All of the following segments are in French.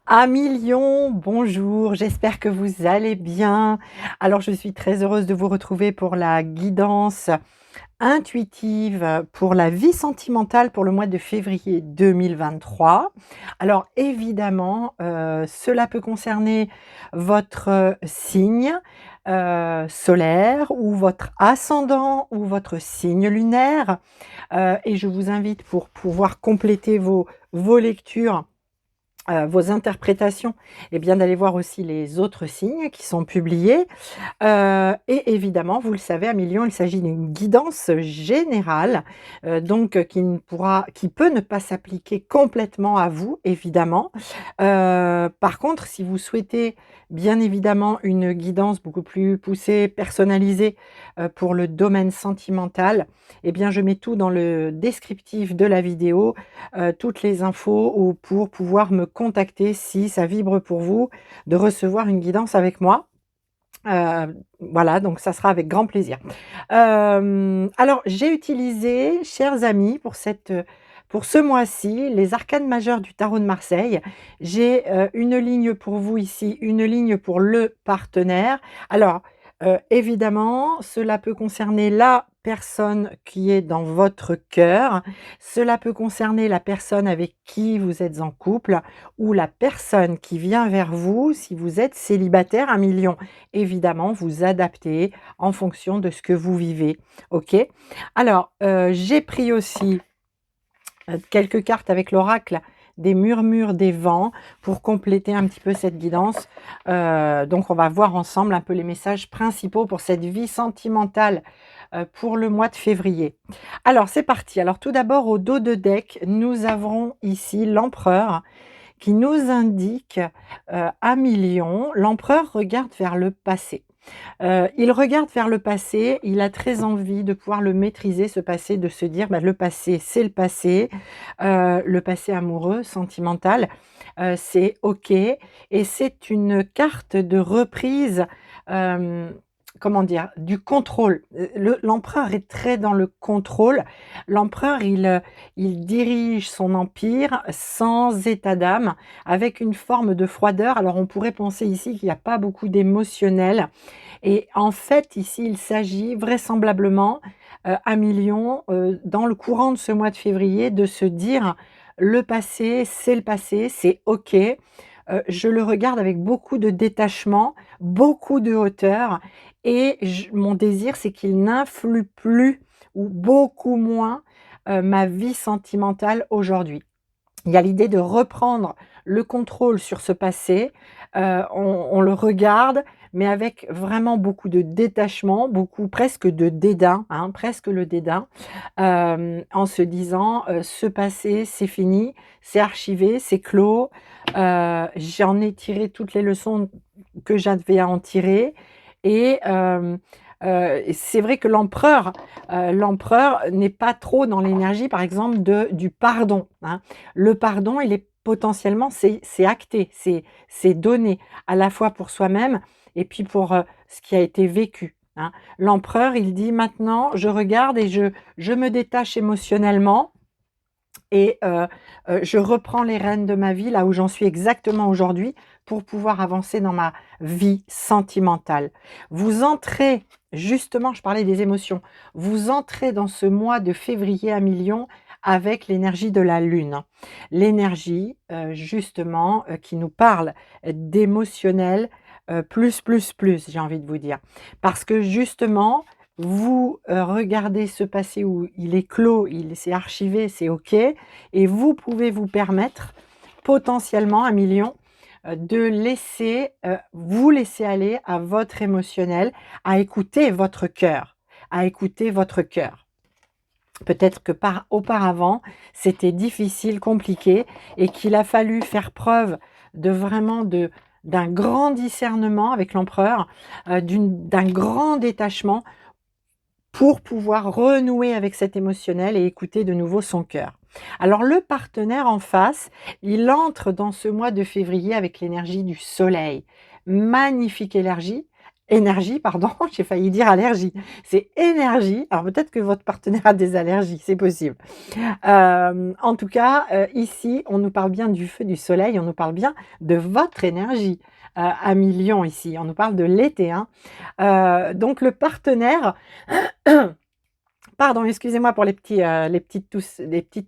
Amis Lion, bonjour, j'espère que vous allez bien. Alors, je suis très heureuse de vous retrouver pour la guidance intuitive pour la vie sentimentale pour le mois de février 2023. Alors, évidemment, cela peut concerner votre signe solaire ou votre ascendant ou votre signe lunaire. Et je vous invite pour pouvoir compléter vos lectures vos interprétations, et bien d'aller voir aussi les autres signes qui sont publiés. Et évidemment, vous le savez, à Million, il s'agit d'une guidance générale, donc qui peut ne pas s'appliquer complètement à vous, évidemment. Par contre, si vous souhaitez, bien évidemment, une guidance beaucoup plus poussée, personnalisée, pour le domaine sentimental, eh bien, je mets tout dans le descriptif de la vidéo, toutes les infos ou pour pouvoir me contacter si ça vibre pour vous de recevoir une guidance avec moi. Voilà, donc ça sera avec grand plaisir. Alors j'ai utilisé, chers amis, pour ce mois-ci, les arcanes majeures du tarot de Marseille. J'ai, une ligne pour vous ici, une ligne pour le partenaire. Alors, évidemment, cela peut concerner la personne qui est dans votre cœur, cela peut concerner la personne avec qui vous êtes en couple ou la personne qui vient vers vous si vous êtes célibataire, un million. Évidemment, vous adaptez en fonction de ce que vous vivez. OK? Alors, j'ai pris aussi, quelques cartes avec l'oracle des murmures des vents pour compléter un petit peu cette guidance. Donc on va voir ensemble un peu les messages principaux pour cette vie sentimentale, pour le mois de février. Alors c'est parti. Alors tout d'abord au dos de deck, nous avons ici l'empereur qui nous indique, un million. L'empereur regarde vers le passé. Il regarde vers le passé, il a très envie de pouvoir le maîtriser, ce passé, de se dire: «Bah, le passé, c'est le passé amoureux, sentimental, c'est OK» et c'est une carte de reprise, hem, comment dire? Du contrôle. L'empereur est très dans le contrôle. L'empereur, il dirige son empire sans état d'âme, avec une forme de froideur. Alors on pourrait penser ici qu'il n'y a pas beaucoup d'émotionnel, et en fait, ici, il s'agit vraisemblablement, à millions, dans le courant de ce mois de février, de se dire: le passé, c'est OK, je le regarde avec beaucoup de détachement, beaucoup de hauteur et mon désir, c'est qu'il n'influe plus ou beaucoup moins, ma vie sentimentale aujourd'hui. Il y a l'idée de reprendre le contrôle sur ce passé, on le regarde, mais avec vraiment beaucoup de détachement, beaucoup presque de dédain, hein, presque le dédain, en se disant: «Ce passé, c'est fini, c'est archivé, c'est clos, j'en ai tiré toutes les leçons que j'avais à en tirer» et c'est vrai que l'empereur n'est pas trop dans l'énergie, par exemple, du pardon, hein. Le pardon, il est potentiellement c'est acté, c'est donné, à la fois pour soi-même et puis pour, ce qui a été vécu, hein. L'empereur, il dit: «Maintenant, je regarde et je me détache émotionnellement et je reprends les rênes de ma vie là où j'en suis exactement aujourd'hui pour pouvoir avancer dans ma vie sentimentale». Vous entrez justement, je parlais des émotions, vous entrez dans ce mois de février à million avec l'énergie de la lune. L'énergie, justement, qui nous parle d'émotionnel, plus, j'ai envie de vous dire. Parce que justement, vous, regardez ce passé où il est clos, c'est archivé, c'est OK et vous pouvez vous permettre potentiellement, un million, de vous laisser aller à votre émotionnel, à écouter votre cœur, à écouter votre cœur. Peut-être que auparavant, c'était difficile, compliqué et qu'il a fallu faire preuve de vraiment d'un grand discernement avec l'empereur, d'un grand détachement pour pouvoir renouer avec cet émotionnel et écouter de nouveau son cœur. Alors le partenaire en face, il entre dans ce mois de février avec l'énergie du soleil. Magnifique énergie, énergie, pardon, j'ai failli dire allergie. C'est énergie. Alors peut-être que votre partenaire a des allergies, c'est possible. En tout cas, ici, on nous parle bien du feu du soleil, on nous parle bien de votre énergie, à millions ici. On nous parle de l'été, hein. Donc le partenaire pardon, excusez-moi pour les petites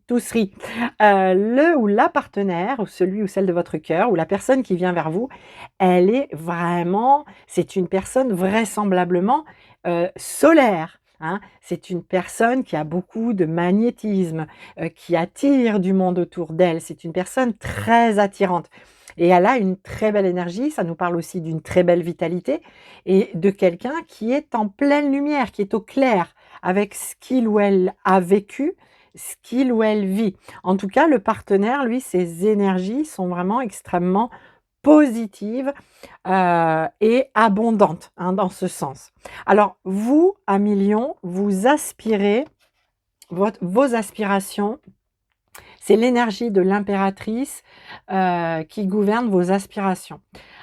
tousseries. Le ou la partenaire ou celui ou celle de votre cœur ou la personne qui vient vers vous, elle est vraiment c'est une personne vraisemblablement, solaire, hein. C'est une personne qui a beaucoup de magnétisme, qui attire du monde autour d'elle. C'est une personne très attirante et elle a une très belle énergie. Ça nous parle aussi d'une très belle vitalité et de quelqu'un qui est en pleine lumière, qui est au clair avec ce qu'il ou elle a vécu, ce qu'il ou elle vit. En tout cas, le partenaire, lui, ses énergies sont vraiment extrêmement positives, et abondantes, hein, dans ce sens. Alors vous, à millions, vous aspirez vos aspirations, c'est l'énergie de l'impératrice, qui gouverne vos aspirations.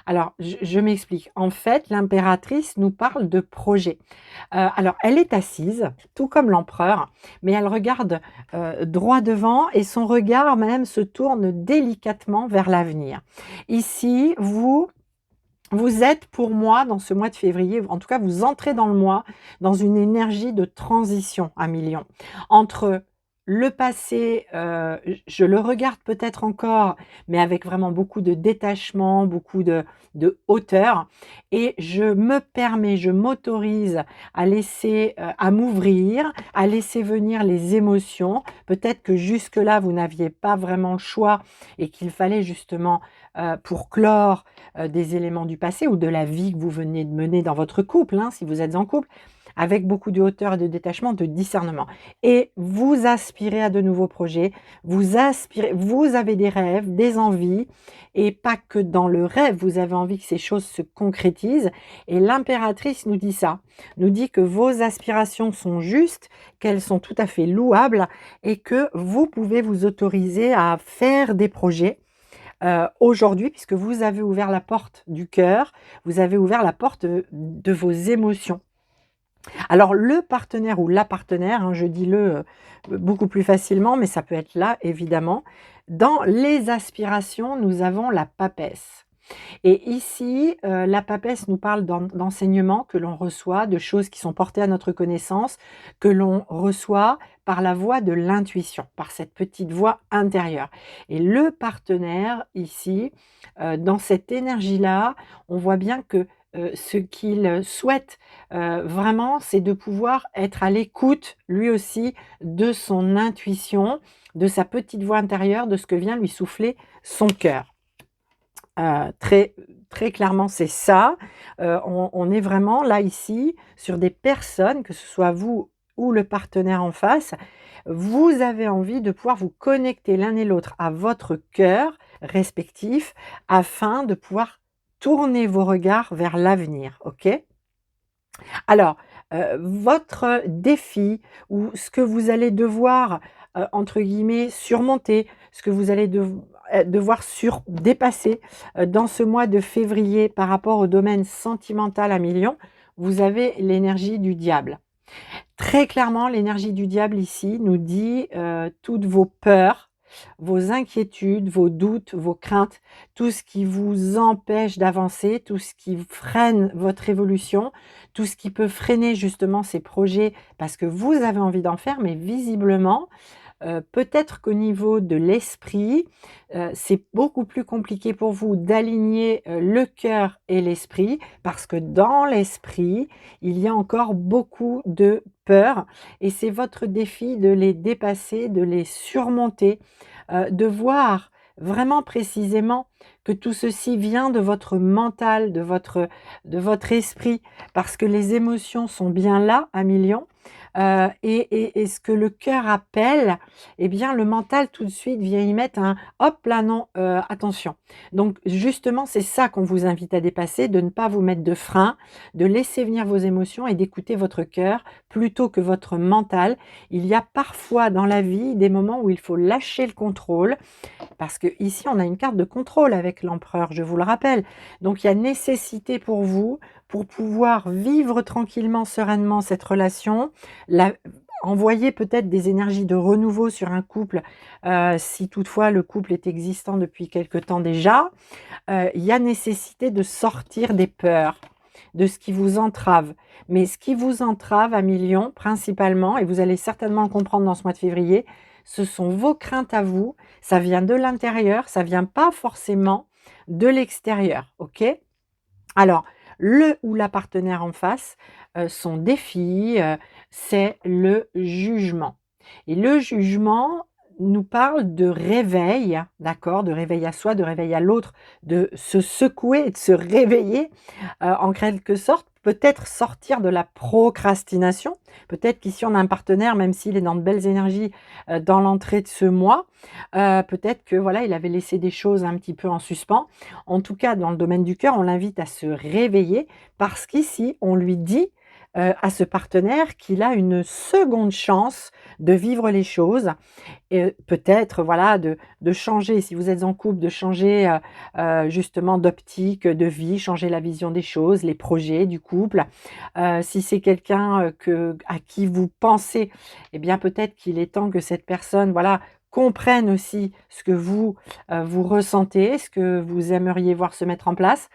Alors je m'explique. En fait, l'impératrice nous parle de projet. Alors elle est assise, tout comme l'empereur, mais elle regarde, droit devant et son regard même se tourne délicatement vers l'avenir. Ici, vous êtes pour moi, dans ce mois de février, en tout cas vous entrez dans le mois, dans une énergie de transition à millions. Entre le passé, je le regarde peut-être encore, mais avec vraiment beaucoup de détachement, beaucoup de hauteur et je me permets, je m'autorise à laisser, à m'ouvrir, à laisser venir les émotions. Peut-être que jusque-là, vous n'aviez pas vraiment le choix et qu'il fallait justement, pour clore, des éléments du passé ou de la vie que vous venez de mener dans votre couple, hein, si vous êtes en couple, avec beaucoup de hauteur et de détachement, de discernement. Et vous aspirez à de nouveaux projets, vous avez des rêves, des envies, et pas que dans le rêve, vous avez envie que ces choses se concrétisent. Et l'impératrice nous dit ça, nous dit que vos aspirations sont justes, qu'elles sont tout à fait louables, et que vous pouvez vous autoriser à faire des projets aujourd'hui, puisque vous avez ouvert la porte du cœur, vous avez ouvert la porte de vos émotions. Alors le partenaire ou la partenaire, hein, je dis le beaucoup plus facilement, mais ça peut être là évidemment. Dans les aspirations, nous avons la papesse. Et ici, la papesse nous parle d'enseignements que l'on reçoit, de choses qui sont portées à notre connaissance, que l'on reçoit par la voie de l'intuition, par cette petite voix intérieure. Et le partenaire ici, dans cette énergie-là, on voit bien que, ce qu'il souhaite, vraiment, c'est de pouvoir être à l'écoute, lui aussi, de son intuition, de sa petite voix intérieure, de ce que vient lui souffler son cœur. Très très clairement, c'est ça. On est vraiment là, ici, sur des personnes, que ce soit vous ou le partenaire en face, vous avez envie de pouvoir vous connecter l'un et l'autre à votre cœur respectif, afin de pouvoir tourner vos regards vers l'avenir, OK? Alors, votre défi ou ce que vous allez devoir, entre guillemets «surmonter», ce que vous allez devoir dépasser, dans ce mois de février par rapport au domaine sentimental à millions, vous avez l'énergie du diable. Très clairement, l'énergie du diable ici nous dit, toutes vos peurs, vos inquiétudes, vos doutes, vos craintes, tout ce qui vous empêche d'avancer, tout ce qui freine votre évolution, tout ce qui peut freiner justement ces projets parce que vous avez envie d'en faire, mais visiblement, peut-être qu'au niveau de l'esprit, c'est beaucoup plus compliqué pour vous d'aligner, le cœur et l'esprit parce que dans l'esprit, il y a encore beaucoup de peurs et c'est votre défi de les dépasser, de les surmonter, de voir vraiment précisément que tout ceci vient de votre mental, de votre esprit parce que les émotions sont bien là à millions, et ce que le cœur appelle, eh bien le mental tout de suite vient y mettre un: «Hop là non, attention». Donc justement, c'est ça qu'on vous invite à dépasser, de ne pas vous mettre de frein, de laisser venir vos émotions et d'écouter votre cœur plutôt que votre mental. Il y a parfois dans la vie des moments où il faut lâcher le contrôle, parce que ici on a une carte de contrôle avec l'empereur, je vous le rappelle. Donc il y a nécessité pour vous, pour pouvoir vivre tranquillement, sereinement cette relation, la envoyer peut-être des énergies de renouveau sur un couple, si toutefois le couple est existant depuis quelque temps déjà. Il y a nécessité de sortir des peurs, de ce qui vous entrave. Mais ce qui vous entrave à millions, principalement, et vous allez certainement le comprendre dans ce mois de février, ce sont vos craintes à vous. Ça vient de l'intérieur, ça vient pas forcément de l'extérieur, OK? Alors, le ou la partenaire en face, son défi, c'est le jugement. Et le jugement nous parle de réveil, d'accord? De réveil à soi, de réveil à l'autre, de se secouer et de se réveiller, en quelque sorte. Peut-être sortir de la procrastination. Peut-être qu'ici on a un partenaire, même s'il est dans de belles énergies, dans l'entrée de ce mois, peut-être que voilà, il avait laissé des choses un petit peu en suspens. En tout cas, dans le domaine du cœur, on l'invite à se réveiller parce qu'ici, on lui dit, à ce partenaire qu'il a une seconde chance de vivre les choses et peut-être, voilà, de changer, si vous êtes en couple, de changer, justement d'optique, de vie, changer la vision des choses, les projets du couple. Si c'est quelqu'un, à qui vous pensez, eh bien, peut-être qu'il est temps que cette personne, voilà, comprenne aussi ce que vous, vous ressentez, ce que vous aimeriez voir se mettre en place.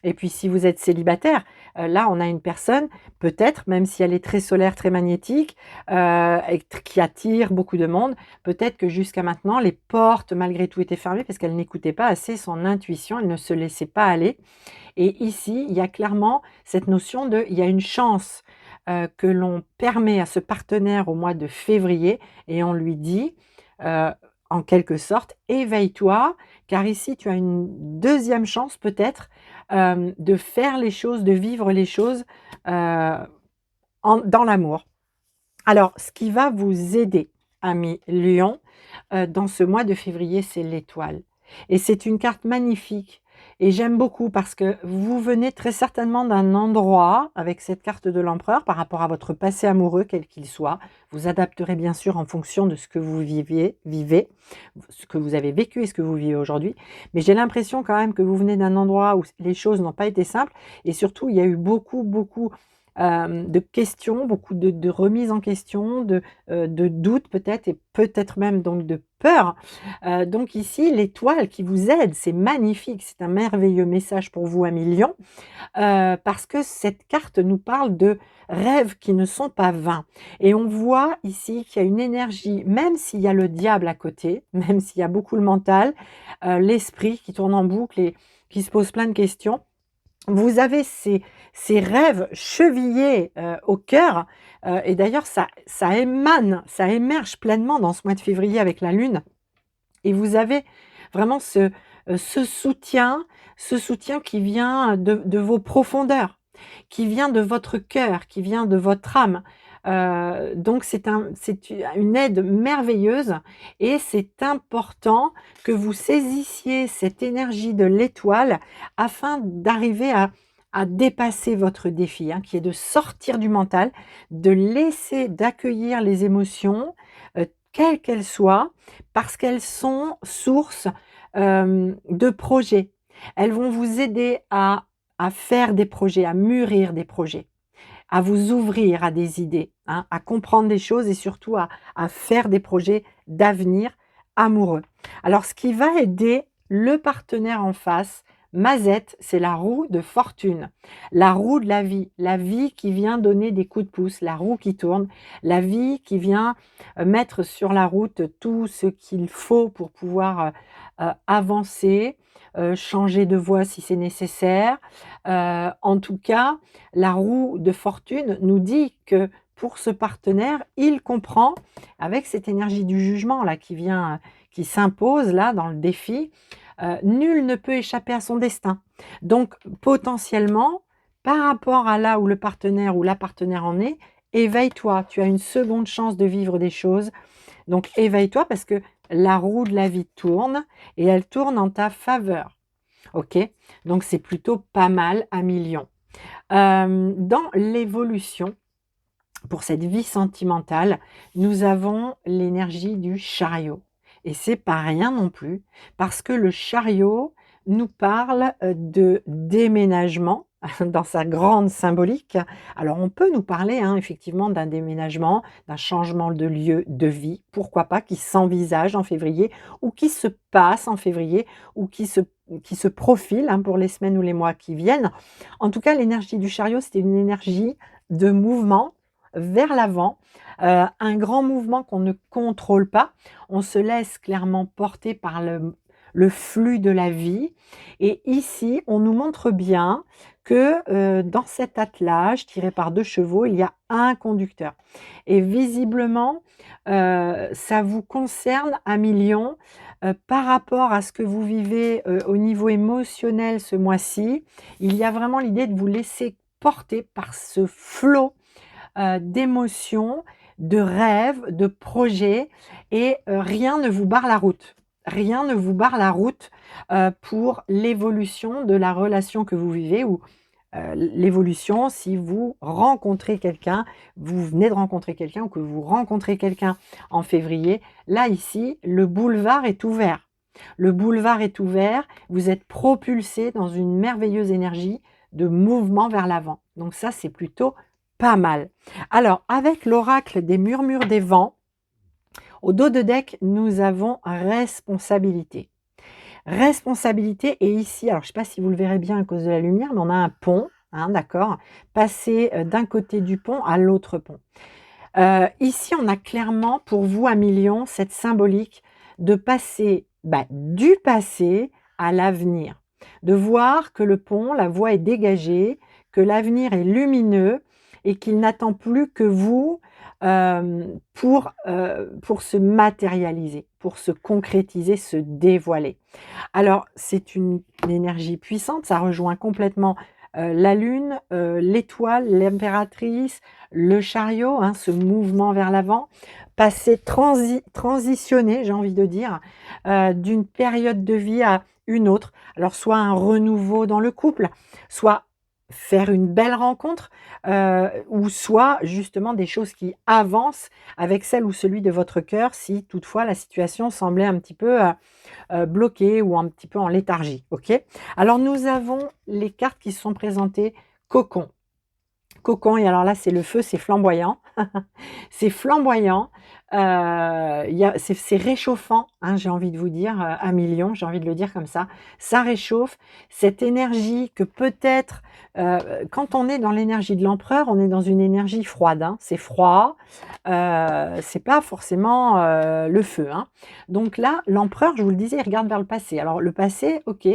Et puis si vous êtes célibataire, là, on a une personne, peut-être, même si elle est très solaire, très magnétique, et qui attire beaucoup de monde, peut-être que jusqu'à maintenant, les portes, malgré tout, étaient fermées parce qu'elle n'écoutait pas assez son intuition, elle ne se laissait pas aller. Et ici, il y a clairement cette notion de il y a une chance, que l'on permet à ce partenaire au mois de février et on lui dit, heu, en quelque sorte: «Éveille-toi, car ici tu as une deuxième chance peut-être, de faire les choses, de vivre les choses, heu, dans l'amour». Alors, ce qui va vous aider, ami Lion, dans ce mois de février, c'est l'étoile et c'est une carte magnifique et j'aime beaucoup parce que vous venez très certainement d'un endroit avec cette carte de l'empereur par rapport à votre passé amoureux, quel qu'il soit. Vous adapterez bien sûr en fonction de ce que vous vivez, ce que vous avez vécu et ce que vous vivez aujourd'hui. Mais j'ai l'impression quand même que vous venez d'un endroit où les choses n'ont pas été simples et surtout il y a eu beaucoup, de questions, beaucoup de remises en question, de doutes peut-être et peut-être même donc de peur. Donc ici, l'étoile qui vous aide, c'est magnifique, c'est un merveilleux message pour vous, amis Lions, parce que cette carte nous parle de rêves qui ne sont pas vains et on voit ici qu'il y a une énergie, même s'il y a le diable à côté, même s'il y a beaucoup le mental, l'esprit qui tourne en boucle et qui se pose plein de questions. Vous avez ces rêves chevillés, au cœur, et d'ailleurs ça émane, ça émerge pleinement dans ce mois de février avec la lune et vous avez vraiment ce soutien qui vient de vos profondeurs, qui vient de votre cœur, qui vient de votre âme. Donc c'est une aide merveilleuse et c'est important que vous saisissiez cette énergie de l'étoile afin d'arriver à dépasser votre défi, hein, qui est de sortir du mental, d'accueillir les émotions, quelles qu'elles soient, parce qu'elles sont source, de projets. Elles vont vous aider à faire des projets, à mûrir des projets, à vous ouvrir à des idées, hein, à comprendre des choses et surtout à faire des projets d'avenir amoureux. Alors ce qui va aider le partenaire en face, Mazette, c'est la roue de fortune, la roue de la vie qui vient donner des coups de pouce, la roue qui tourne, la vie qui vient, mettre sur la route tout ce qu'il faut pour pouvoir, avancer, changer de voie si c'est nécessaire. En tout cas, la roue de fortune nous dit que pour ce partenaire, il comprend avec cette énergie du jugement là qui vient, qui s'impose là dans le défi, nul ne peut échapper à son destin. Donc potentiellement, par rapport à là où le partenaire ou la partenaire en est, éveille-toi, tu as une seconde chance de vivre des choses. Donc éveille-toi parce que la roue de la vie tourne et elle tourne en ta faveur. OK? Donc c'est plutôt pas mal à millions. Dans l'évolution, pour cette vie sentimentale, nous avons l'énergie du chariot et c'est pas rien non plus parce que le chariot nous parle, de déménagement. dans sa grande symbolique. Alors on peut nous parler, hein, effectivement d'un déménagement, d'un changement de lieu de vie, pourquoi pas, qui s'envisage en février ou qui se passe en février ou qui se profile, hein, pour les semaines ou les mois qui viennent. En tout cas, l'énergie du chariot, c'était une énergie de mouvement vers l'avant, un grand mouvement qu'on ne contrôle pas. On se laisse clairement porter par le flux de la vie et ici, on nous montre bien que, dans cet attelage tiré par 2 chevaux, il y a un conducteur et visiblement, ça vous concerne à millions, par rapport à ce que vous vivez, au niveau émotionnel ce mois-ci. Il y a vraiment l'idée de vous laisser porter par ce flot, d'émotions, de rêves, de projets et rien ne vous barre la route. Rien ne vous barre la route, pour l'évolution de la relation que vous vivez ou, l'évolution si vous rencontrez quelqu'un, vous venez de rencontrer quelqu'un ou que vous rencontrez quelqu'un en février. Là, ici, le boulevard est ouvert. Le boulevard est ouvert, vous êtes propulsé dans une merveilleuse énergie de mouvement vers l'avant. Donc ça, c'est plutôt pas mal. Alors, avec l'oracle des murmures des vents, au dos de deck, nous avons responsabilité. Responsabilité et ici, alors je ne sais pas si vous le verrez bien à cause de la lumière, mais on a un pont, hein, d'accord? Passer, d'un côté du pont à l'autre pont. Ici, on a clairement pour vous à millions cette symbolique de passer, du passé à l'avenir. De voir que le pont, la voie est dégagée, que l'avenir est lumineux et qu'il n'attend plus que vous, pour se matérialiser, pour se concrétiser, se dévoiler. Alors, c'est une énergie puissante, ça rejoint complètement, la lune, l'étoile, l'impératrice, le chariot, hein, ce mouvement vers l'avant, passer transitionner, j'ai envie de dire, d'une période de vie à une autre. Alors soit un renouveau dans le couple, soit faire une belle rencontre, ou soit justement des choses qui avancent avec celle ou celui de votre cœur si toutefois la situation semblait un petit peu, bloquée ou un petit peu en léthargie, OK? Alors nous avons les cartes qui se sont présentées cocon. Cocon et alors là, c'est le feu, c'est flamboyant. C'est flamboyant, il y a c'est réchauffant, hein, j'ai envie de vous dire, à millions, j'ai envie de le dire comme ça. Ça réchauffe, cette énergie que peut-être, heu, quand on est dans l'énergie de l'empereur, on est dans une énergie froide, hein. C'est froid, c'est pas forcément, le feu, hein. Donc là, l'empereur, je vous le disais, il regarde vers le passé. Alors le passé, OK,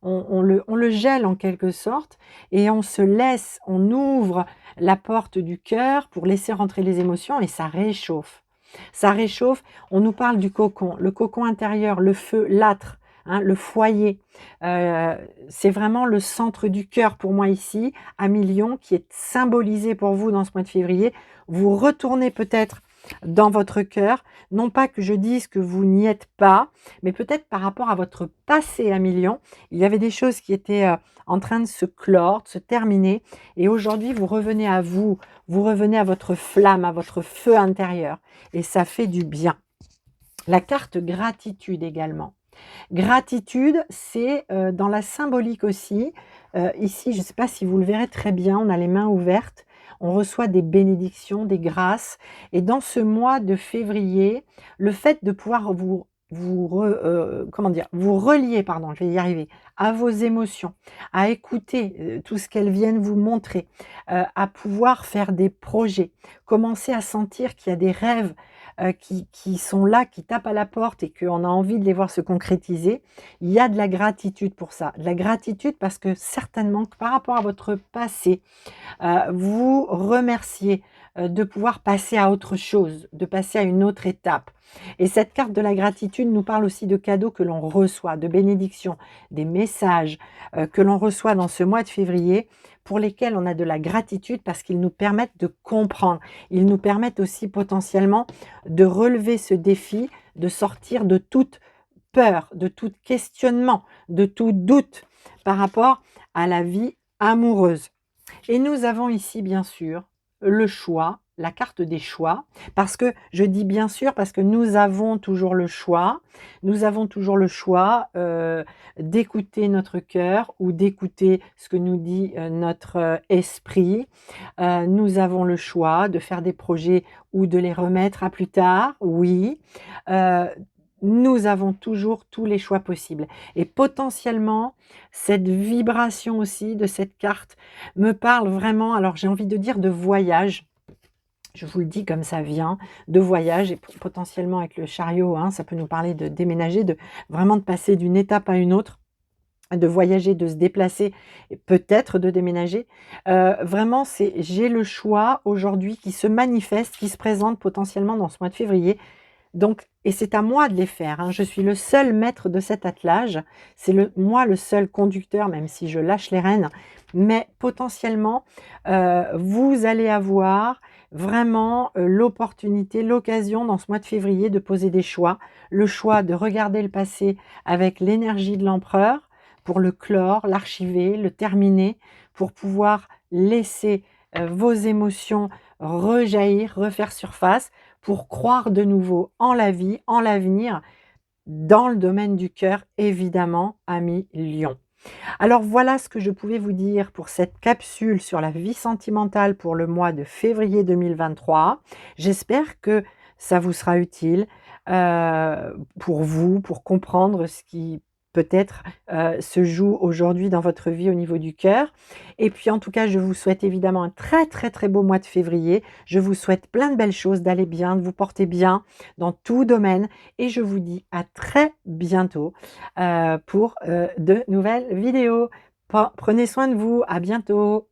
on le gèle en quelque sorte et on se laisse, on ouvre la porte du cœur pour laisser rentrer les émotions et ça réchauffe. Ça réchauffe, on nous parle du cocon, le cocon intérieur, le feu, l'âtre, hein, le foyer. C'est vraiment le centre du cœur pour moi ici, à millions, qui est symbolisé pour vous dans ce mois de février. Vous retournez peut-être dans votre cœur, non pas que je dise que vous n'y êtes pas, mais peut-être par rapport à votre passé à millions, il y avait des choses qui étaient en train de se clore, de se terminer, et aujourd'hui vous revenez à vous, vous revenez à votre flamme, à votre feu intérieur, et ça fait du bien. La carte gratitude également. Gratitude, c'est dans la symbolique aussi. Ici, je ne sais pas si vous le verrez très bien, on a les mains ouvertes, on reçoit des bénédictions, des grâces. Et dans ce mois de février, le fait de pouvoir comment dire, vous relier, pardon, je vais y arriver, à vos émotions, à écouter tout ce qu'elles viennent vous montrer, à pouvoir faire des projets, commencer à sentir qu'il y a des rêves qui sont là, qui tapent à la porte et qu'on a envie de les voir se concrétiser, il y a de la gratitude pour ça. De la gratitude parce que certainement que par rapport à votre passé, vous remerciez, de pouvoir passer à autre chose, de passer à une autre étape. Et cette carte de la gratitude nous parle aussi de cadeaux que l'on reçoit, de bénédictions, des messages, que l'on reçoit dans ce mois de février, pour lesquels on a de la gratitude parce qu'ils nous permettent de comprendre. Ils nous permettent aussi potentiellement de relever ce défi, de sortir de toute peur, de tout questionnement, de tout doute par rapport à la vie amoureuse. Et nous avons ici, bien sûr, le choix la carte des choix, parce que je dis bien sûr, parce que nous avons toujours le choix. Nous avons toujours le choix, d'écouter notre cœur ou d'écouter ce que nous dit, notre, esprit. Nous avons le choix de faire des projets ou de les remettre à plus tard, oui. Heu, Nous avons toujours tous les choix possibles et potentiellement, cette vibration aussi de cette carte me parle vraiment, alors j'ai envie de dire de voyage. Je vous le dis comme ça vient, de voyage et potentiellement avec le chariot, hein, ça peut nous parler de déménager, de vraiment de passer d'une étape à une autre, de voyager, de se déplacer et peut-être de déménager. Vraiment, c'est j'ai le choix aujourd'hui qui se manifeste, qui se présente potentiellement dans ce mois de février. Donc et c'est à moi de les faire, hein. Je suis le seul maître de cet attelage. C'est moi le seul conducteur, même si je lâche les rênes. Mais potentiellement, vous allez avoir vraiment, l'opportunité, l'occasion dans ce mois de février de poser des choix. Le choix de regarder le passé avec l'énergie de l'empereur pour le clore, l'archiver, le terminer, pour pouvoir laisser, vos émotions rejaillir, refaire surface pour croire de nouveau en la vie, en l'avenir, dans le domaine du cœur, évidemment, ami lion. Alors voilà ce que je pouvais vous dire pour cette capsule sur la vie sentimentale pour le mois de février 2023. J'espère que ça vous sera utile pour vous, pour comprendre ce qui peut-être se joue aujourd'hui dans votre vie au niveau du cœur. Et puis en tout cas, je vous souhaite évidemment un très très très beau mois de février. Je vous souhaite plein de belles choses, d'aller bien, de vous porter bien dans tout domaine. Et je vous dis à très bientôt pour de nouvelles vidéos. Prenez soin de vous, à bientôt.